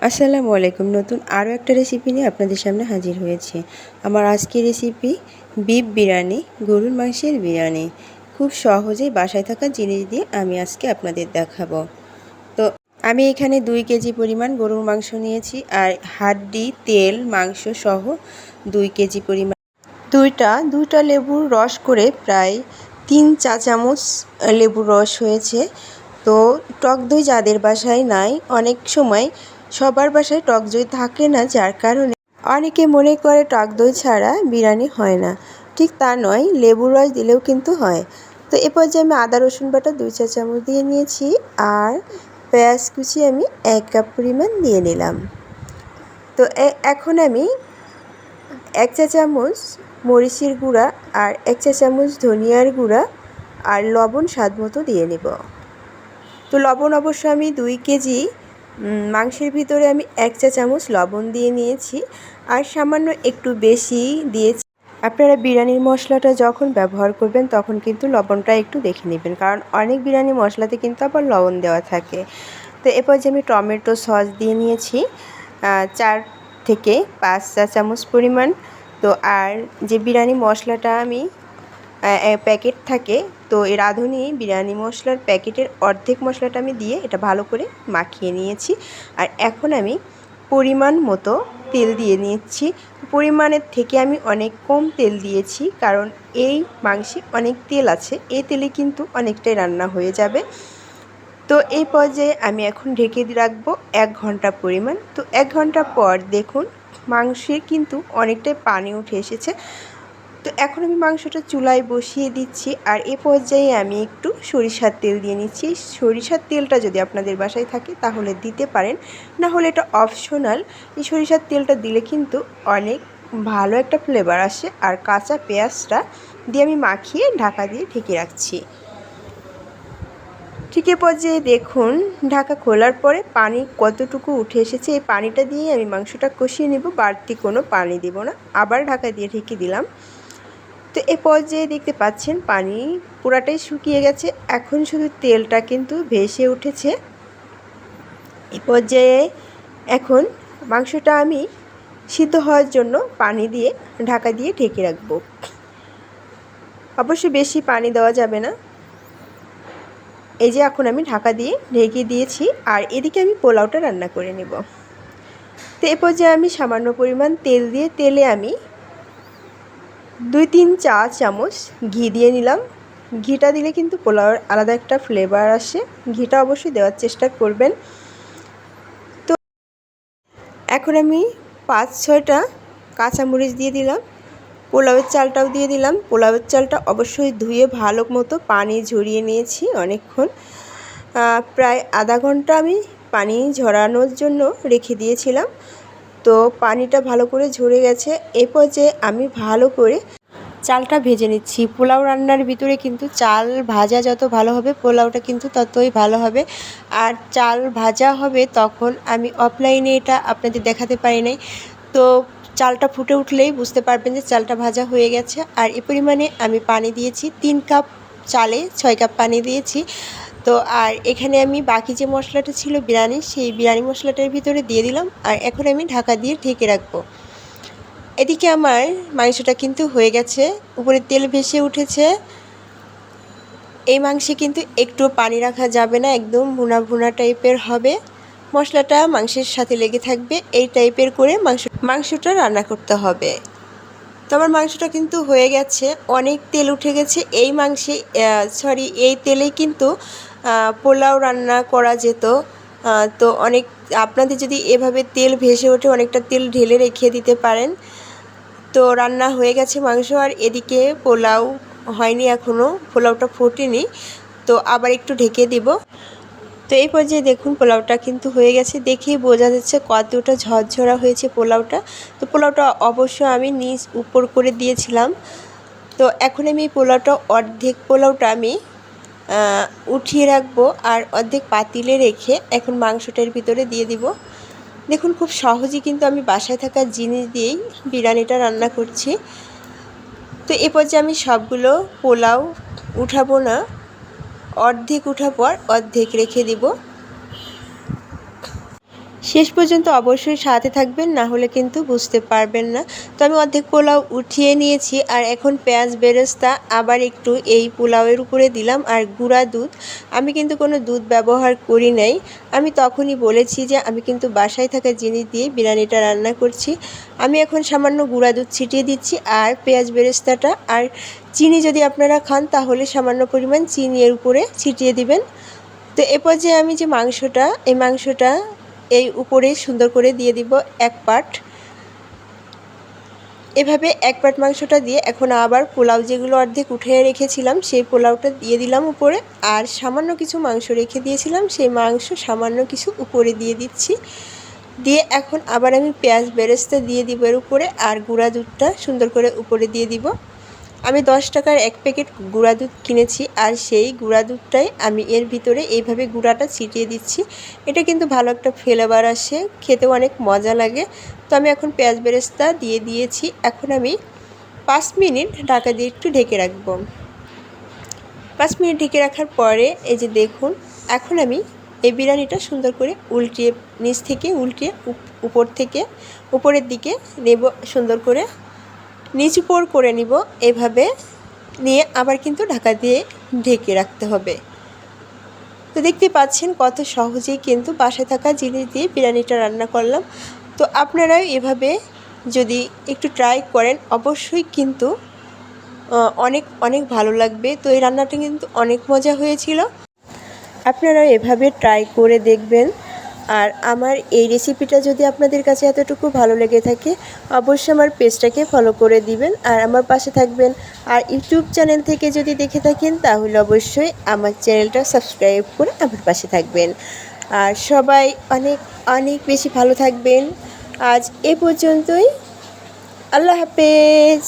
আসসালামু আলাইকুম। নতুন আরও একটা রেসিপি নিয়ে আপনাদের সামনে হাজির হয়েছে। আমার আজকের রেসিপি বিফ বিরিয়ানি, গরুর মাংসের বিরিয়ানি। খুব সহজেই বাসায় থাকা জিনিস দিয়ে আমি আজকে আপনাদের দেখাবো। তো আমি এখানে 2 কেজি পরিমাণ গরুর মাংস নিয়েছি, আর হাড্ডি, তেল, মাংস সহ 2 কেজি পরিমাণ। দুইটা লেবুর রস করে প্রায় 3 চা চামচ লেবুর রস হয়েছে। তো টক দই যাদের বাসায় নাই, অনেক সময় সবার বাসায় টক দই থাকে না, যার কারণে অনেকে মনে করে টক দই ছাড়া বিরিয়ানি হয় না। ঠিক তা নয়, লেবুর রস দিলেও কিন্তু হয়। তো এ পর্যায়ে আমি আদা রসুন বাটা 2 চা চামচ দিয়ে নিয়েছি, আর পেঁয়াজ কুচি আমি 1 কাপ পরিমাণ দিয়ে নিলাম। তো এখন আমি 1 চা চামচ মরিচের গুঁড়া আর 1 চা চামচ ধনিয়ার গুঁড়া আর লবণ স্বাদ মতো দিয়ে নেব। তো লবণ অবশ্য আমি 2 কেজি মাংসের ভিতরে আমি 1 চা চামচ লবণ দিয়ে নিয়েছি, আর সামান্য একটু বেশি দিয়েছি। আপনারা বিরিয়ানির মশলাটা যখন ব্যবহার করবেন তখন কিন্তু লবণটা একটু দেখে নেবেন, কারণ অনেক বিরিয়ানি মশলাতে কিন্তু আবার লবণ দেওয়া থাকে। তো এরপর যে আমি টমেটো সস দিয়ে নিয়েছি 4 থেকে 5 চা চামচ পরিমাণ। তো আর যে বিরিয়ানি মশলাটা আমি প্যাকেট থাকে, তো এই রাঁধুনি বিরিয়ানি মশলার প্যাকেটের অর্ধেক মশলাটা আমি দিয়ে এটা ভালো করে মাখিয়ে নিয়েছি। আর এখন আমি পরিমাণ মতো তেল দিয়ে নিচ্ছি। পরিমাণের থেকে আমি অনেক কম তেল দিয়েছি, কারণ এই মাংসে অনেক তেল আছে, এই তেলে কিন্তু অনেকটাই রান্না হয়ে যাবে। তো এই পর্যায়ে আমি এখন ঢেকে রাখবো 1 ঘন্টা পরিমাণ। তো 1 ঘন্টা পর দেখুন মাংসে কিন্তু অনেকটাই পানি উঠে এসেছে। তো এখন আমি মাংসটা চুলায় বসিয়ে দিচ্ছি, আর এ পর্যায়ে আমি একটু সরিষার তেল দিয়ে নিচ্ছি। সরিষার তেলটা যদি আপনাদের বাসায় থাকে তাহলে দিতে পারেন, না হলে এটা অপশনাল। এই সরিষার তেলটা দিলে কিন্তু অনেক ভালো একটা ফ্লেভার আসে। আর কাঁচা পেঁয়াজটা দিয়ে আমি মাখিয়ে ঢাকা দিয়ে ঢেকে রাখছি। ঠিক এ পর্যায়ে দেখুন ঢাকা খোলার পরে পানি কতটুকু উঠে এসেছে। এই পানিটা দিয়ে আমি মাংসটা কষিয়ে নেব, বাড়তি কোনো পানি দেব না। আবার ঢাকা দিয়ে ঢেকে দিলাম। তো এ পর্যায়ে দেখতে পাচ্ছেন পানি পুরাটাই শুকিয়ে গেছে, এখন শুধু তেলটা কিন্তু ভেসে উঠেছে। এ পর্যায়ে এখন মাংসটা আমি সিদ্ধ হওয়ার জন্য পানি দিয়ে ঢাকা দিয়ে ঢেকে রাখবো। অবশ্যই বেশি পানি দেওয়া যাবে না। এই যে এখন আমি ঢাকা দিয়ে ঢেকে দিয়েছি, আর এদিকে আমি পোলাওটা রান্না করে নেব। তো এ পর্যায়ে আমি সামান্য পরিমাণ তেল দিয়ে তেলে আমি 2-3 চা চামচ ঘি দিয়ে নিলাম। ঘিটা দিলে কিন্তু পোলাওয়ের আলাদা একটা ফ্লেভার আসে, ঘিটা অবশ্যই দেওয়ার চেষ্টা করবেন। তো এখন আমি 5-6টা কাঁচামরিচ দিয়ে দিলাম, পোলাওয়ের চালটাও দিয়ে দিলাম। পোলাওয়ের চালটা অবশ্যই ধুয়ে ভালো মতো পানি ঝরিয়ে নিয়েছি অনেকক্ষণ, প্রায় আধা ঘন্টা আমি পানি ঝরানোর জন্য রেখে দিয়েছিলাম। তো পানিটা ভালো করে ঝরে গেছে। এই পর্যায়ে আমি ভালো করে চালটা ভেজে নিচ্ছি। পোলাও রান্নার ভিতরে কিন্তু চাল ভাজা যত ভালো হবে পোলাওটা কিন্তু ততই ভালো হবে। আর চাল ভাজা হবে তখন আমি অফলাইনে এটা আপনাদের দেখাতে পারি নাই, তো চালটা ফুটে উঠলেই বুঝতে পারবেন যে চালটা ভাজা হয়ে গেছে। আর এই পরিমাণে আমি পানি দিয়েছি, 3 কাপ চালে 6 কাপ পানি দিয়েছি। তো আর এখানে আমি বাকি যে মশলাটা ছিল বিরিয়ানি, সেই বিরিয়ানি মশলাটার ভিতরে দিয়ে দিলাম, আর এখন আমি ঢাকা দিয়ে ঢেকে রাখবো। এদিকে আমার মাংসটা কিন্তু হয়ে গেছে, উপরে তেল ভেসে উঠেছে। এই মাংসে কিন্তু একটু পানি রাখা যাবে না, একদম ভুনা ভুনা টাইপের হবে। মশলাটা মাংসের সাথে লেগে থাকবে, এই টাইপের করে মাংসটা রান্না করতে হবে। তো আমার মাংসটা কিন্তু হয়ে গেছে, অনেক তেল উঠে গেছে এই মাংসে। এই তেলেই কিন্তু পোলাও রান্না করা যেত। তো অনেক আপনাদের যদি এভাবে তেল ভেসে ওঠে অনেকটা তেল ঢেলে রেখে দিতে পারেন। তো রান্না হয়ে গেছে মাংস, আর এদিকে পোলাও হয়নি এখনও, পোলাওটা ফোটেনি। তো আবার একটু ঢেকে দিব। তো এই পর্যায়ে দেখুন পোলাওটা কিন্তু হয়ে গেছে, দেখেই বোঝা যাচ্ছে কতটা ঝরঝরা হয়েছে পোলাওটা। তো পোলাওটা অবশ্য আমি নিচ উপর করে দিয়েছিলাম। তো এখন আমি অর্ধেক পোলাওটা আমি উঠিয়ে রাখবো, আর অর্ধেক পাতিলে রেখে এখন মাংসটার ভিতরে দিয়ে দিব। দেখুন খুব সহজেই কিন্তু আমি বাসায় থাকা জিনিস দিয়েই বিরিয়ানিটা রান্না করছি। তো এ পর্যায়ে আমি সবগুলো পোলাও উঠাবো না, অর্ধেক উঠার পর অর্ধেক রেখে দিব। শেষ পর্যন্ত অবশ্যই সাথে থাকবেন, না হলে কিন্তু বুঝতে পারবেন না। তো আমি অর্ধেক পোলাও উঠিয়ে নিয়েছি আর এখন পেঁয়াজ বেরেস্তা আবার একটু এই পোলাওয়ের উপরে দিলাম আর গুঁড়া দুধ। আমি কিন্তু কোনো দুধ ব্যবহার করি নাই। আমি তখনই বলেছি যে আমি কিন্তু বাসায় থাকা জিনিস দিয়ে বিরিয়ানিটা রান্না করছি। আমি এখন সামান্য গুঁড়া দুধ ছিটিয়ে দিচ্ছি আর পেঁয়াজ বেরেস্তাটা আর চিনি যদি আপনারা খান তাহলে সামান্য পরিমাণ চিনি এর উপরে ছিটিয়ে দিবেন। তো এ পর্যায়ে আমি যে মাংসটা এই উপরে সুন্দর করে দিয়ে দিব এক পাট। এভাবে এক পাট মাংসটা দিয়ে এখন আবার পোলাও যেগুলো অর্ধেক উঠিয়ে রেখেছিলাম সেই পোলাওটা দিয়ে দিলাম উপরে, আর সামান্য কিছু মাংস রেখে দিয়েছিলাম সেই মাংস সামান্য কিছু উপরে দিয়ে দিচ্ছি। দিয়ে এখন আবার আমি পেঁয়াজ বেরেস্তা দিয়ে দিব এর উপরে আর গুঁড়া দুধটা সুন্দর করে উপরে দিয়ে দিব। আমি 10 টাকার এক প্যাকেট গুঁড়া দুধ কিনেছি আর সেই গুঁড়া দুধটাই আমি এর ভিতরে এইভাবে গুঁড়াটা ছিটিয়ে দিচ্ছি। এটা কিন্তু ভালো একটা ফ্লেভার আসে, খেতেও অনেক মজা লাগে। তো আমি এখন পেঁয়াজ বেরেস্তা দিয়ে দিয়েছি। এখন আমি 5 মিনিট ঢাকা দিয়ে একটু ঢেকে রাখবো। 5 মিনিট ঢেকে রাখার পরে এই যে দেখুন, এখন আমি এই বিরিয়ানিটা সুন্দর করে উল্টিয়ে নিচ থেকে উল্টিয়ে উপরের দিকে নেব, সুন্দর করে নিচ উপর করে নিব। এভাবে নিয়ে আবার কিন্তু ঢাকা দিয়ে ঢেকে রাখতে হবে। তো দেখতে পাচ্ছেন কত সহজেই কিন্তু বাসায় থাকা জিনিস দিয়ে বিরিয়ানিটা রান্না করলাম। তো আপনারাও এভাবে যদি একটু ট্রাই করেন অবশ্যই কিন্তু অনেক অনেক ভালো লাগবে। তো এই রান্নাটা কিন্তু অনেক মজা হয়েছিল, আপনারাও এভাবে ট্রাই করে দেখবেন। আর আমার এই রেসিপিটা যদি আপনাদের কাছে এতটুকু ভালো লেগে থাকে অবশ্যই আমার পেজটাকে ফলো করে দিবেন আর আমার পাশে থাকবেন। আর ইউটিউব চ্যানেল থেকে যদি দেখে থাকেন তাহলে অবশ্যই আমার চ্যানেলটা সাবস্ক্রাইব করে আমার পাশে থাকবেন। আর সবাই অনেক অনেক বেশি ভালো থাকবেন। আজ এ পর্যন্তই, আল্লাহ হাফেজ।